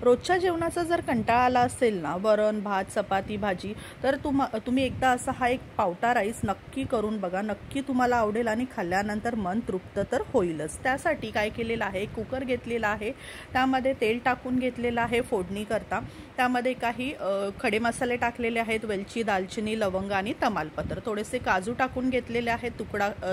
रोजच्या जेवणाचा जर कंटाळा आला असेल ना, वरण भात चपाती भाजी, तर तुम्ही एकदा असा हा एक पावटा राईस नक्की करून बघा. नक्की तुम्हाला आवडेल आणि खाल्ल्यानंतर मन तृप्त तर होईलच. त्यासाठी काय केलेलं आहे, कुकर घेतलेला आहे, त्यामध्ये तेल टाकून घेतलेलं आहे फोडणी करता. त्यामध्ये काही खडे मसाले टाकलेले आहेत, वेलची, दालचिनी, लवंग आणि तमालपत्र. थोडेसे काजू टाकून घेतलेले आहेत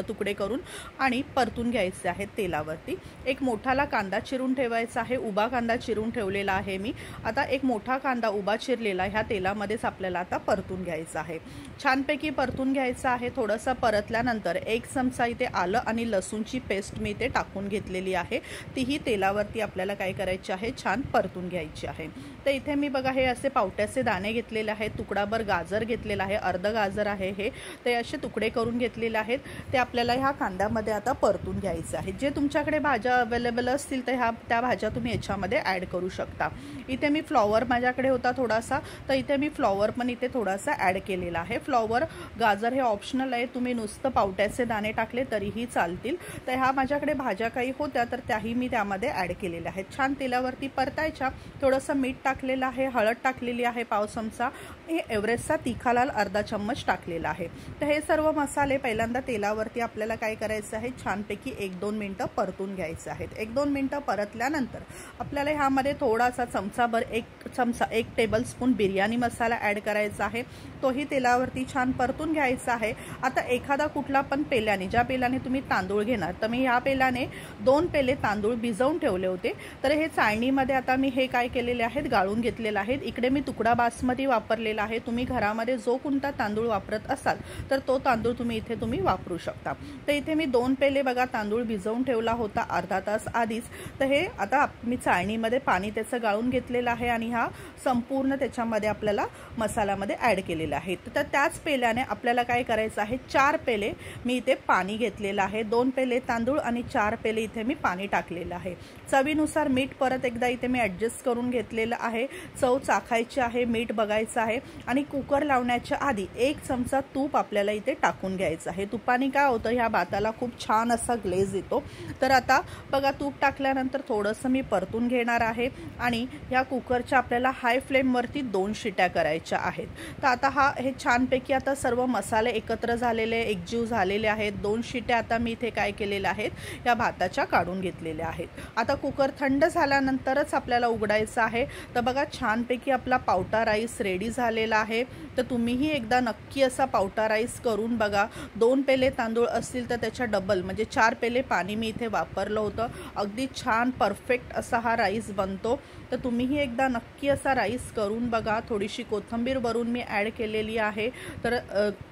तुकडे करून आणि परतून घ्यायचे आहेत तेलावरती. एक मोठाला कांदा चिरून ठेवायचा आहे, उभा कांदा चिरून ठेवलेला आहे मी. आता एक मोठा कांदा उभा चिरलेला ह्या तेलामध्येच आपल्याला आता परतून घ्यायचा आहे. छानपैकी परतून घ्यायचा आहे. थोडंसं परतल्यानंतर 1 चमचा इथे आलं आणि लसूणची पेस्ट मी इथे टाकून घेतलेली आहे. तीही तेलावरती आपल्याला काय करायची आहे, छान परतून घ्यायची आहे. तर इथे मी बघा हे असे पावट्याचे दाणे घेतलेले आहेत, तुकडाभर गाजर घेतलेला आहे, अर्ध गाजर आहे हे, ते असे तुकडे करून घेतलेले आहेत. ते आपल्याला ह्या कांद्यामध्ये आता परतून घ्यायचे आहे. जे तुमच्याकडे भाज्या अवेलेबल असतील तर त्या भाज्या तुम्ही याच्यामध्ये ॲड करू शकता. इथे मी फ्लॉवर माझ्याकडे होता थोडासा, तर इथे मी फ्लॉवर पण इथे थोडासा ॲड केलेला आहे. फ्लॉवर गाजर हे ऑप्शनल आहे, तुम्ही नुसतं पावट्याचे दाणे टाकले तरीही चालतील. तर ह्या माझ्याकडे भाज्या काही होत्या तर त्याही मी त्यामध्ये ॲड केलेल्या आहेत. छान तेलावरती परतायच्या. थोडंसं मीठ टाकलेलं आहे, हळद टाकलेली आहे पाव चमचा, हे एव्हरेस्टचा तिखा लाल अर्धा चम्मच टाकलेला आहे. तर हे सर्व मसाले पहिल्यांदा तेलावरती आपल्याला काय करायचं आहे, छानपैकी 1-2 मिनटं परतून घ्यायचे आहेत. 1-2 मिनटं परतल्यानंतर आपल्याला ह्यामध्ये थोडासा चमचाभर 1 टेबलस्पून बिर्याणी मसाला ॲड करायचा आहे. तोही तेलावरती छान परतून घ्यायचा आहे. आता एखादा कुठला पण पेल्याने, ज्या पेल्याने तुम्ही तांदूळ घेणार, तर मी ह्या पेल्याने 2 पेले तांदूळ भिजवून ठेवले होते. तर हे चाळणीमध्ये आता मी हे काय केलेले आहेत, गाळून घेतलेले आहेत. इकडे मी तुकडा बासमती वापरलेला आहे. तुम्ही घरामध्ये जो कोणता तांदूळ वापरत असाल तर तो तांदूळ तुम्ही वापरू शकता. तर इथे मी 2 पेले बघा तांदूळ भिजवून ठेवला होता अर्धा तास आधीच. तर हे आता मी चाळणीमध्ये पाणी त्याचं गाळून घेतलेलं आहे आणि हा संपूर्ण त्याच्यामध्ये आपल्याला मसाल्यामध्ये ॲड केलेला आहे. तर त्याच पेल्याने आपल्याला काय करायचं आहे, 4 पेले मी इथे पाणी घेतलेलं आहे. 2 पेले तांदूळ आणि 4 पेले इथे मी पाणी टाकलेलं आहे. चवीनुसार मीठ परत एकदा इथे मी ॲडजस्ट करून घेतलेलं आहे. चव चाखायची आहे, मीठ बघायचं आहे आणि कुकर लावण्याच्या आधी 1 चमचा तूप आपल्याला इथे टाकून घ्यायचं आहे. तुपाने काय होतं, ह्या भाताला खूप छान असा ग्लेज येतो. तर आता बघा तूप टाकल्यानंतर थोडंसं मी परतून घेणार आहे आणि ह्या कुकरच्या आपल्याला हाय फ्लेमवरती 2 शिट्या करायच्या आहेत. तर आता हे छानपैकी आता सर्व मसाले एकत्र झालेले, एकजीव झालेले आहेत. 2 शिट्या आता मी इथे काय केलेल्या आहेत, या भाताच्या काढून घेतलेल्या आहेत. आता कुकर थंड झाल्यानंतरच आपल्याला उघडायचं आहे. तर बघा छानपैकी आपला पावटा राईस रेडी झालेला आहे. तर तुम्हीही एकदा नक्की असा पावटा राईस करून बघा. 2 पेले तांदूळ असतील तर त्याच्या डबल म्हणजे 4 पेले पाणी मी इथे वापरलं होतं. अगदी छान परफेक्ट असा हा राईस बनतो. तर तुम्हीही एकदा नक्की असा राईस करून बघा. थोडीशी कोथिंबीर वरून मी ॲड केलेली आहे. तर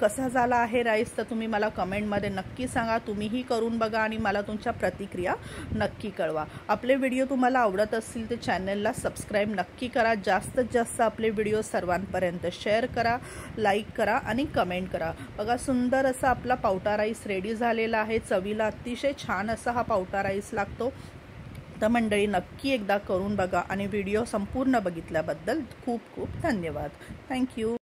कसा झाला आहे राईस तर तुम्ही मला कमेंटमध्ये नक्की सांगा. तुम्हीही करून बघा आणि मला तुमच्या प्रतिक्रिया नक्की कळवा. आपले व्हिडिओ तुम्हाला आवडत असतील तर चॅनलला सबस्क्राईब नक्की करा. जास्तीत जास्त आपले व्हिडिओ सर्वांपर्यंत शेअर करा, लाईक करा आणि कमेंट करा. बघा सुंदर असा आपला पावटा राईस रेडी झालेला आहे. चवीला अतिशय छान असा हा पावटा राईस लागतो. तर मंडळी नक्की एकदा करून बघा आणि व्हिडिओ संपूर्ण बघितल्याबद्दल खूप खूप धन्यवाद. थँक्यू.